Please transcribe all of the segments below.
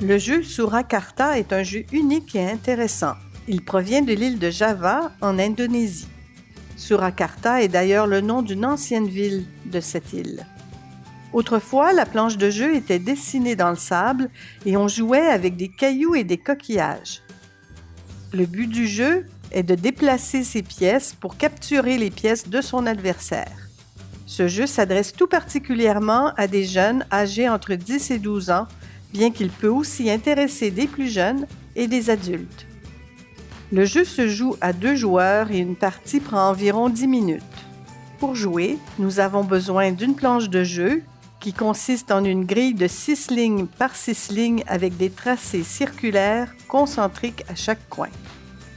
Le jeu Surakarta est un jeu unique et intéressant. Il provient de l'île de Java, en Indonésie. Surakarta est d'ailleurs le nom d'une ancienne ville de cette île. Autrefois, la planche de jeu était dessinée dans le sable et on jouait avec des cailloux et des coquillages. Le but du jeu est de déplacer ses pièces pour capturer les pièces de son adversaire. Ce jeu s'adresse tout particulièrement à des jeunes âgés entre 10 et 12 ans, bien qu'il peut aussi intéresser des plus jeunes et des adultes. Le jeu se joue à 2 joueurs et une partie prend environ 10 minutes. Pour jouer, nous avons besoin d'une planche de jeu qui consiste en une grille de 6 lignes par 6 lignes avec des tracés circulaires concentriques à chaque coin.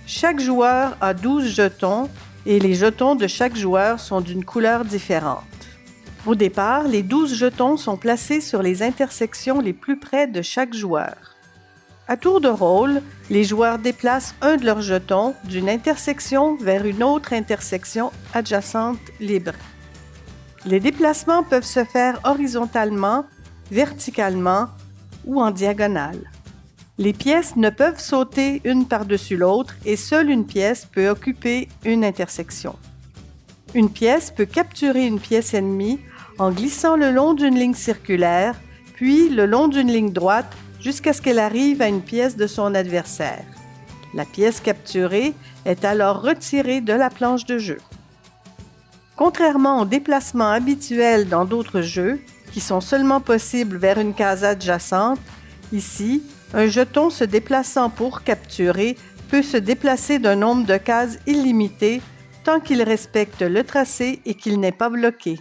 Chaque joueur a 12 jetons et les jetons de chaque joueur sont d'une couleur différente. Au départ, les 12 jetons sont placés sur les intersections les plus près de chaque joueur. À tour de rôle, les joueurs déplacent un de leurs jetons d'une intersection vers une autre intersection adjacente libre. Les déplacements peuvent se faire horizontalement, verticalement ou en diagonale. Les pièces ne peuvent sauter une par-dessus l'autre et seule une pièce peut occuper une intersection. Une pièce peut capturer une pièce ennemie en glissant le long d'une ligne circulaire, puis le long d'une ligne droite jusqu'à ce qu'elle arrive à une pièce de son adversaire. La pièce capturée est alors retirée de la planche de jeu. Contrairement aux déplacements habituels dans d'autres jeux, qui sont seulement possibles vers une case adjacente, ici, un jeton se déplaçant pour capturer peut se déplacer d'un nombre de cases illimité tant qu'il respecte le tracé et qu'il n'est pas bloqué.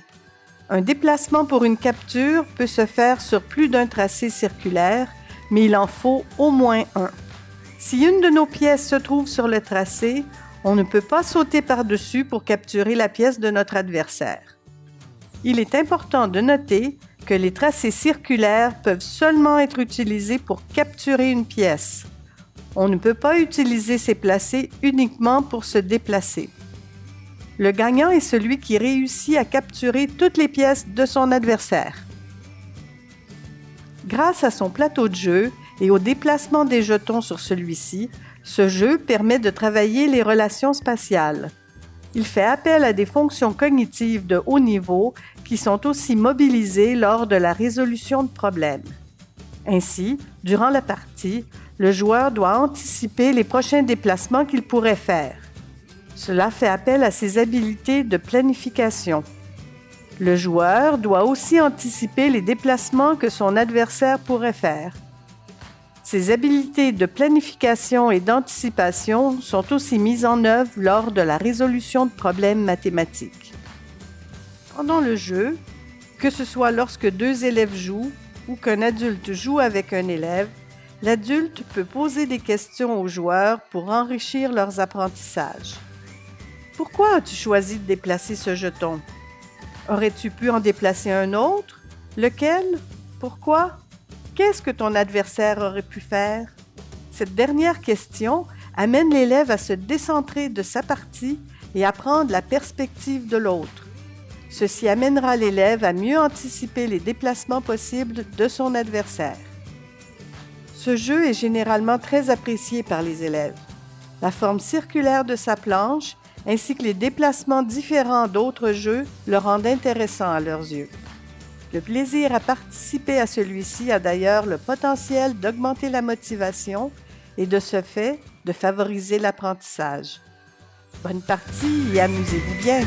Un déplacement pour une capture peut se faire sur plus d'un tracé circulaire, mais il en faut au moins un. Si une de nos pièces se trouve sur le tracé, on ne peut pas sauter par-dessus pour capturer la pièce de notre adversaire. Il est important de noter que les tracés circulaires peuvent seulement être utilisés pour capturer une pièce. On ne peut pas utiliser ces placés uniquement pour se déplacer. Le gagnant est celui qui réussit à capturer toutes les pièces de son adversaire. Grâce à son plateau de jeu et au déplacement des jetons sur celui-ci, ce jeu permet de travailler les relations spatiales. Il fait appel à des fonctions cognitives de haut niveau qui sont aussi mobilisées lors de la résolution de problèmes. Ainsi, durant la partie, le joueur doit anticiper les prochains déplacements qu'il pourrait faire. Cela fait appel à ses habiletés de planification. Le joueur doit aussi anticiper les déplacements que son adversaire pourrait faire. Ces habiletés de planification et d'anticipation sont aussi mises en œuvre lors de la résolution de problèmes mathématiques. Pendant le jeu, que ce soit lorsque 2 élèves jouent ou qu'un adulte joue avec un élève, l'adulte peut poser des questions aux joueurs pour enrichir leurs apprentissages. Pourquoi as-tu choisi de déplacer ce jeton? Aurais-tu pu en déplacer un autre? Lequel? Pourquoi? Qu'est-ce que ton adversaire aurait pu faire? Cette dernière question amène l'élève à se décentrer de sa partie et à prendre la perspective de l'autre. Ceci amènera l'élève à mieux anticiper les déplacements possibles de son adversaire. Ce jeu est généralement très apprécié par les élèves. La forme circulaire de sa planche ainsi que les déplacements différents d'autres jeux le rendent intéressant à leurs yeux. Le plaisir à participer à celui-ci a d'ailleurs le potentiel d'augmenter la motivation et de ce fait, de favoriser l'apprentissage. Bonne partie et amusez-vous bien!